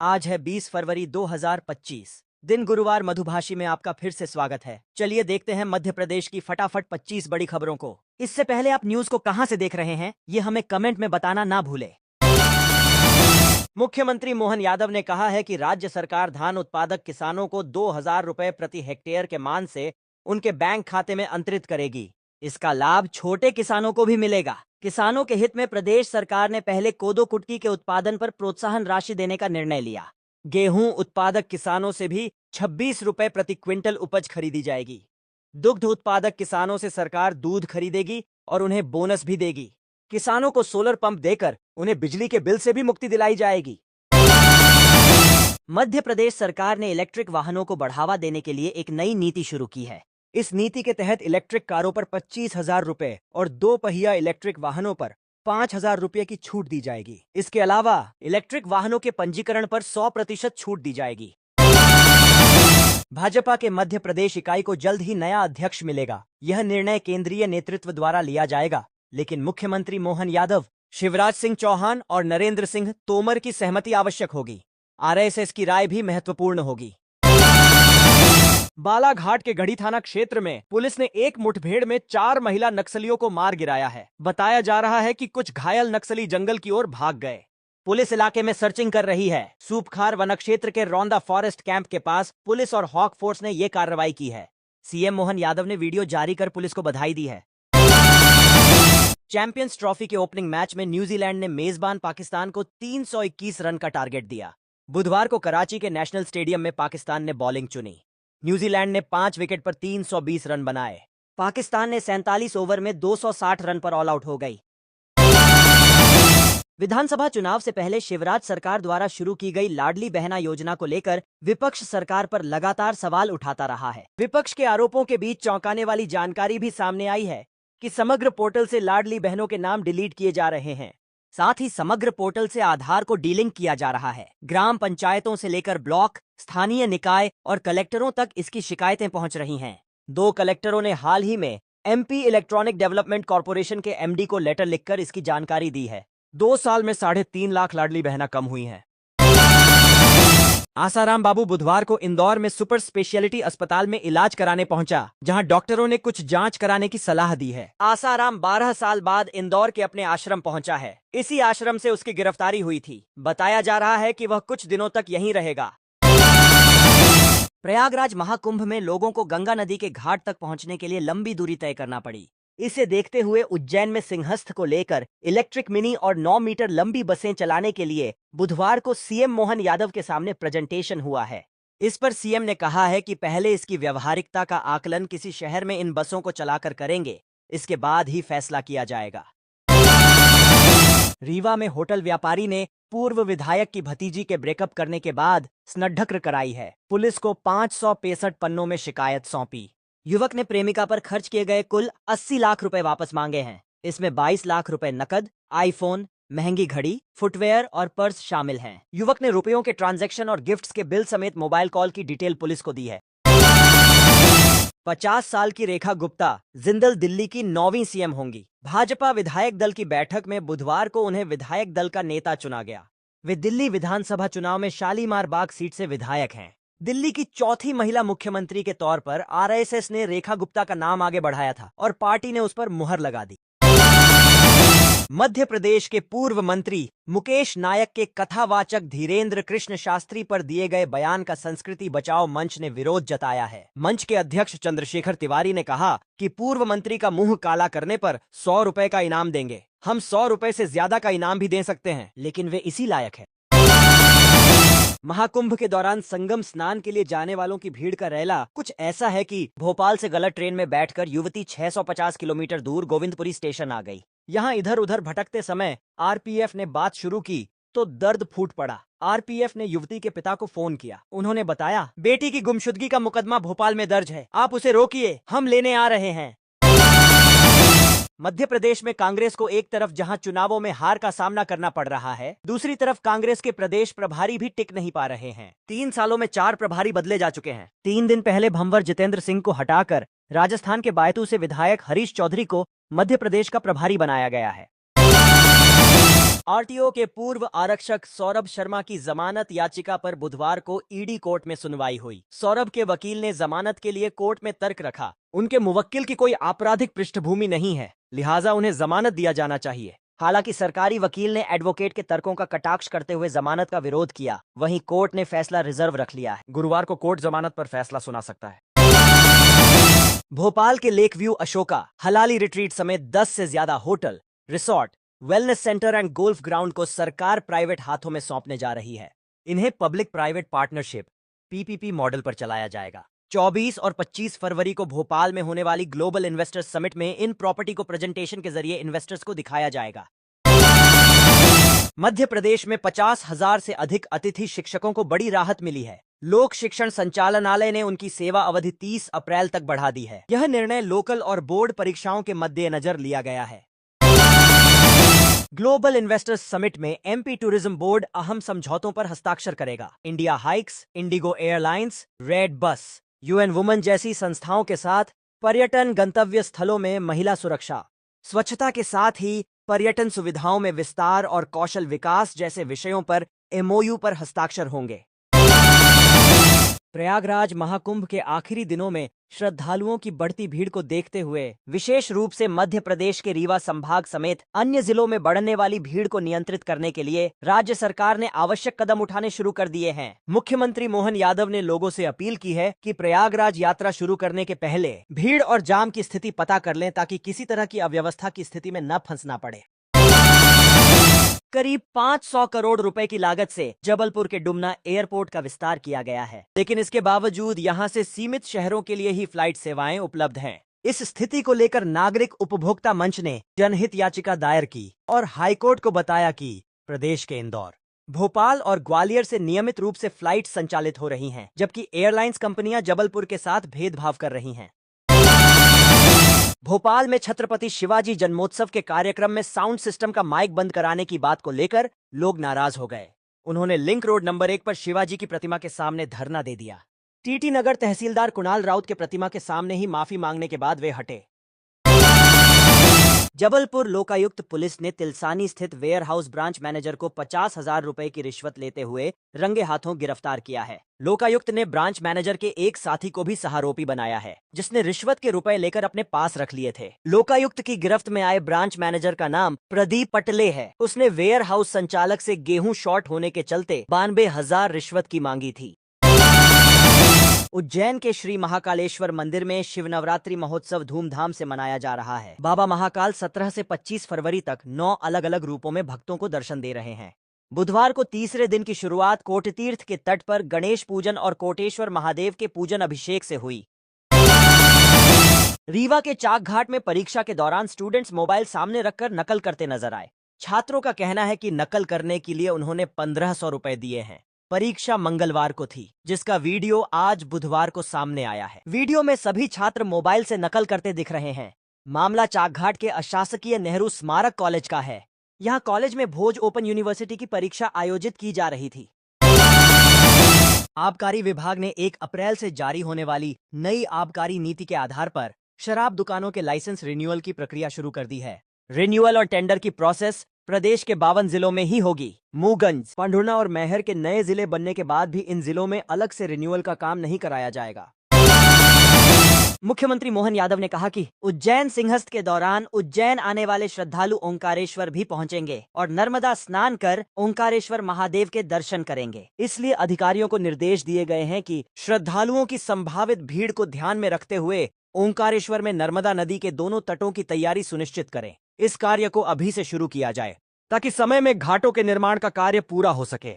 आज है 20 फरवरी 2025। दिन गुरुवार। मधुभाषी में आपका फिर से स्वागत है। चलिए देखते हैं मध्य प्रदेश की फटाफट 25 बड़ी खबरों को। इससे पहले आप न्यूज को कहां से देख रहे हैं, ये हमें कमेंट में बताना ना भूले। मुख्यमंत्री मोहन यादव ने कहा है कि राज्य सरकार धान उत्पादक किसानों को 2,000 रुपए प्रति हेक्टेयर के मान से उनके बैंक खाते में अंतरित करेगी। इसका लाभ छोटे किसानों को भी मिलेगा। किसानों के हित में प्रदेश सरकार ने पहले कोदो कुटकी के उत्पादन पर प्रोत्साहन राशि देने का निर्णय लिया। गेहूं उत्पादक किसानों से भी 26 रुपए प्रति क्विंटल उपज खरीदी जाएगी। दुग्ध उत्पादक किसानों से सरकार दूध खरीदेगी और उन्हें बोनस भी देगी। किसानों को सोलर पंप देकर उन्हें बिजली के बिल से भी मुक्ति दिलाई जाएगी। मध्य प्रदेश सरकार ने इलेक्ट्रिक वाहनों को बढ़ावा देने के लिए एक नई नीति शुरू की है। इस नीति के तहत इलेक्ट्रिक कारों पर 25,000 रुपए और 2 पहिया इलेक्ट्रिक वाहनों पर 5,000 रुपए की छूट दी जाएगी। इसके अलावा इलेक्ट्रिक वाहनों के पंजीकरण पर 100% छूट दी जाएगी। भाजपा के मध्य प्रदेश इकाई को जल्द ही नया अध्यक्ष मिलेगा। यह निर्णय केंद्रीय नेतृत्व द्वारा लिया जाएगा, लेकिन मुख्यमंत्री मोहन यादव, शिवराज सिंह चौहान और नरेंद्र सिंह तोमर की सहमति आवश्यक होगी। आरएसएस की राय भी महत्वपूर्ण होगी। बालाघाट के गढ़ी थाना क्षेत्र में पुलिस ने एक मुठभेड़ में 4 महिला नक्सलियों को मार गिराया है। बताया जा रहा है कि कुछ घायल नक्सली जंगल की ओर भाग गए। पुलिस इलाके में सर्चिंग कर रही है। सूपखार वन क्षेत्र के रौंदा फॉरेस्ट कैंप के पास पुलिस और हॉक फोर्स ने यह कार्रवाई की है। सीएम मोहन यादव ने वीडियो जारी कर पुलिस को बधाई दी है। चैंपियंस ट्रॉफी के ओपनिंग मैच में न्यूजीलैंड ने मेजबान पाकिस्तान को 321 रन का टारगेट दिया। बुधवार को कराची के नेशनल स्टेडियम में पाकिस्तान ने बॉलिंग चुनी। न्यूजीलैंड ने 5 विकेट पर 320 रन बनाए। पाकिस्तान ने 47 ओवर में 260 रन पर ऑल आउट हो गई। विधानसभा चुनाव से पहले शिवराज सरकार द्वारा शुरू की गई लाडली बहना योजना को लेकर विपक्ष सरकार पर लगातार सवाल उठाता रहा है। विपक्ष के आरोपों के बीच चौंकाने वाली जानकारी भी सामने आई है कि समग्र पोर्टल से लाडली बहनों के नाम डिलीट किए जा रहे हैं। साथ ही समग्र पोर्टल से आधार को डीलिंक किया जा रहा है। ग्राम पंचायतों से लेकर ब्लॉक, स्थानीय निकाय और कलेक्टरों तक इसकी शिकायतें पहुंच रही हैं। 2 कलेक्टरों ने हाल ही में एमपी इलेक्ट्रॉनिक डेवलपमेंट कॉर्पोरेशन के एमडी को लेटर लिखकर इसकी जानकारी दी है। 2 साल में 3.5 लाख लाडली बहना कम हुई हैं। आसाराम बाबू बुधवार को इंदौर में सुपर स्पेशलिटी अस्पताल में इलाज कराने पहुंचा, जहां डॉक्टरों ने कुछ जांच कराने की सलाह दी है। आसाराम 12 साल बाद इंदौर के अपने आश्रम पहुंचा है। इसी आश्रम से उसकी गिरफ्तारी हुई थी। बताया जा रहा है कि वह कुछ दिनों तक यहीं रहेगा। प्रयागराज महाकुंभ में लोगों को गंगा नदी के घाट तक पहुंचने के लिए लंबी दूरी तय करना पड़ी। इसे देखते हुए उज्जैन में सिंहस्थ को लेकर इलेक्ट्रिक मिनी और 9 मीटर लंबी बसें चलाने के लिए बुधवार को सीएम मोहन यादव के सामने प्रेजेंटेशन हुआ है। इस पर सीएम ने कहा है कि पहले इसकी व्यवहारिकता का आकलन किसी शहर में इन बसों को चलाकर करेंगे, इसके बाद ही फैसला किया जाएगा। रीवा में होटल व्यापारी ने पूर्व विधायक की भतीजी के ब्रेकअप करने के बाद स्नड्ढक्र कराई है। पुलिस को 565 पन्नों में शिकायत सौंपी। युवक ने प्रेमिका पर खर्च किए गए कुल 80 लाख रुपए वापस मांगे हैं। इसमें 22 लाख रुपए नकद, आईफोन, महंगी घड़ी, फुटवेयर और पर्स शामिल हैं। युवक ने रुपयों के ट्रांजैक्शन और गिफ्ट्स के बिल समेत मोबाइल कॉल की डिटेल पुलिस को दी है। 50 साल की रेखा गुप्ता जिंदल दिल्ली की 9वीं सीएम होंगी। भाजपा विधायक दल की बैठक में बुधवार को उन्हें विधायक दल का नेता चुना गया। वे दिल्ली विधानसभा चुनाव में शालीमार बाग सीट से विधायक हैं। दिल्ली की 4थी महिला मुख्यमंत्री के तौर पर आरएसएस ने रेखा गुप्ता का नाम आगे बढ़ाया था और पार्टी ने उस पर मुहर लगा दी। मध्य प्रदेश के पूर्व मंत्री मुकेश नायक के कथावाचक धीरेन्द्र कृष्ण शास्त्री पर दिए गए बयान का संस्कृति बचाओ मंच ने विरोध जताया है। मंच के अध्यक्ष चंद्रशेखर तिवारी ने कहा कि पूर्व मंत्री का मुंह काला करने पर 100 रुपए का इनाम देंगे। हम 100 रुपए से ज्यादा का इनाम भी दे सकते हैं, लेकिन वे इसी लायक है। महाकुंभ के दौरान संगम स्नान के लिए जाने वालों की भीड़ का रैला कुछ ऐसा है कि भोपाल से गलत ट्रेन में बैठकर युवती 650 किलोमीटर दूर गोविंदपुरी स्टेशन आ गई। यहां इधर उधर भटकते समय आरपीएफ ने बात शुरू की तो दर्द फूट पड़ा। आरपीएफ ने युवती के पिता को फोन किया। उन्होंने बताया, बेटी की गुमशुदगी का मुकदमा भोपाल में दर्ज है, आप उसे रोकिए, हम लेने आ रहे हैं। मध्य प्रदेश में कांग्रेस को एक तरफ जहां चुनावों में हार का सामना करना पड़ रहा है, दूसरी तरफ कांग्रेस के प्रदेश प्रभारी भी टिक नहीं पा रहे हैं। 3 सालों में 4 प्रभारी बदले जा चुके हैं। 3 दिन पहले भंवर जितेंद्र सिंह को हटाकर राजस्थान के बायतू से विधायक हरीश चौधरी को मध्य प्रदेश का प्रभारी बनाया गया है। आरटीओ के पूर्व आरक्षक सौरभ शर्मा की जमानत याचिका पर बुधवार को ईडी कोर्ट में सुनवाई हुई। सौरभ के वकील ने जमानत के लिए कोर्ट में तर्क रखा। उनके मुवक्किल की कोई आपराधिक पृष्ठभूमि नहीं है, लिहाजा उन्हें जमानत दिया जाना चाहिए। हालांकि सरकारी वकील ने एडवोकेट के तर्कों का कटाक्ष करते हुए जमानत का विरोध किया। वहीं कोर्ट ने फैसला रिजर्व रख लिया है। गुरुवार को कोर्ट जमानत पर फैसला सुना सकता है। भोपाल के लेक व्यू अशोका, हलाली रिट्रीट समेत 10 से ज्यादा hotel, resort, wellness centre and golf ground को सरकार प्राइवेट हाथों में सौंपने जा रही है। इन्हें public private partnership PPP model पर चलाया जाएगा। 24 और 25 फरवरी को भोपाल में होने वाली ग्लोबल इन्वेस्टर्स समिट में इन प्रॉपर्टी को प्रेजेंटेशन के जरिए इन्वेस्टर्स को दिखाया जाएगा। मध्य प्रदेश में 50,000 से अधिक अतिथि शिक्षकों को बड़ी राहत मिली है। लोक शिक्षण संचालनालय ने उनकी सेवा अवधि 30 अप्रैल तक बढ़ा दी है। यह निर्णय लोकल और बोर्ड परीक्षाओं के मद्देनजर लिया गया है। ग्लोबल इन्वेस्टर्स समिट में एमपी टूरिज्म बोर्ड अहम समझौतों पर हस्ताक्षर करेगा। India hikes, Indigo airlines, red bus, UN women जैसी संस्थाओं के साथ पर्यटन गंतव्य स्थलों में महिला सुरक्षा, स्वच्छता के साथ ही पर्यटन सुविधाओं में विस्तार और कौशल विकास जैसे विषयों पर एमओयू पर हस्ताक्षर होंगे। प्रयागराज महाकुंभ के आखिरी दिनों में श्रद्धालुओं की बढ़ती भीड़ को देखते हुए विशेष रूप से मध्य प्रदेश के रीवा संभाग समेत अन्य जिलों में बढ़ने वाली भीड़ को नियंत्रित करने के लिए राज्य सरकार ने आवश्यक कदम उठाने शुरू कर दिए हैं। मुख्यमंत्री मोहन यादव ने लोगों से अपील की है कि प्रयागराज यात्रा शुरू करने के पहले भीड़ और जाम की स्थिति पता कर लें ताकि किसी तरह की अव्यवस्था की स्थिति में न फंसना पड़े। करीब 500 करोड़ रुपए की लागत से जबलपुर के डुमना एयरपोर्ट का विस्तार किया गया है, लेकिन इसके बावजूद यहां से सीमित शहरों के लिए ही फ्लाइट सेवाएं उपलब्ध हैं। इस स्थिति को लेकर नागरिक उपभोक्ता मंच ने जनहित याचिका दायर की और हाईकोर्ट को बताया कि प्रदेश के इंदौर, भोपाल और ग्वालियर से नियमित रूप से फ्लाइट संचालित हो रही हैं, जबकि एयरलाइंस कंपनियां जबलपुर के साथ भेदभाव कर रही हैं। भोपाल में छत्रपति शिवाजी जन्मोत्सव के कार्यक्रम में साउंड सिस्टम का माइक बंद कराने की बात को लेकर लोग नाराज हो गए। उन्होंने लिंक रोड नंबर 1 पर शिवाजी की प्रतिमा के सामने धरना दे दिया। टीटी नगर तहसीलदार कुणाल राउत के प्रतिमा के सामने ही माफी मांगने के बाद वे हटे। जबलपुर लोकायुक्त पुलिस ने तिलसानी स्थित वेयर हाउस ब्रांच मैनेजर को 50,000 रुपए की रिश्वत लेते हुए रंगे हाथों गिरफ्तार किया है। लोकायुक्त ने ब्रांच मैनेजर के एक साथी को भी सहारोपी बनाया है, जिसने रिश्वत के रुपए लेकर अपने पास रख लिए थे। लोकायुक्त की गिरफ्त में आए ब्रांच मैनेजर का नाम प्रदीप पटले है। उसने वेयर हाउस संचालक से गेहूं शॉर्ट होने के चलते 92,000 रिश्वत की मांगी थी। उज्जैन के श्री महाकालेश्वर मंदिर में शिव नवरात्रि महोत्सव धूमधाम से मनाया जा रहा है। बाबा महाकाल 17 से 25 फरवरी तक 9 अलग अलग रूपों में भक्तों को दर्शन दे रहे हैं। बुधवार को तीसरे दिन की शुरुआत कोटतीर्थ के तट पर गणेश पूजन और कोटेश्वर महादेव के पूजन अभिषेक से हुई। रीवा के चाक घाट में परीक्षा के दौरान स्टूडेंट्स मोबाइल सामने रखकर नकल करते नजर आए। छात्रों का कहना है कि नकल करने के लिए उन्होंने 1,500 रुपए दिए हैं। परीक्षा मंगलवार को थी, जिसका वीडियो आज बुधवार को सामने आया है। वीडियो में सभी छात्र मोबाइल से नकल करते दिख रहे हैं। मामला चाकघाट के अशासकीय नेहरू स्मारक कॉलेज का है। यहाँ कॉलेज में भोज ओपन यूनिवर्सिटी की परीक्षा आयोजित की जा रही थी। आबकारी विभाग ने 1 अप्रैल से जारी होने वाली नई आबकारी नीति के आधार पर शराब दुकानों के लाइसेंस रिन्यूअल की प्रक्रिया शुरू कर दी है। रिन्यूअल और टेंडर की प्रोसेस प्रदेश के 52 जिलों में ही होगी। मुगंज, पंढुर्ना और मैहर के नए जिले बनने के बाद भी इन जिलों में अलग से रिन्यूअल का काम नहीं कराया जाएगा। मुख्यमंत्री मोहन यादव ने कहा कि उज्जैन सिंहस्थ के दौरान उज्जैन आने वाले श्रद्धालु ओंकारेश्वर भी पहुंचेंगे और नर्मदा स्नान कर ओंकारेश्वर महादेव के दर्शन करेंगे। इसलिए अधिकारियों को निर्देश दिए गए हैं कि श्रद्धालुओं की संभावित भीड़ को ध्यान में रखते हुए ओंकारेश्वर में नर्मदा नदी के दोनों तटों की तैयारी सुनिश्चित करें। इस कार्य को अभी से शुरू किया जाए ताकि समय में घाटों के निर्माण का कार्य पूरा हो सके।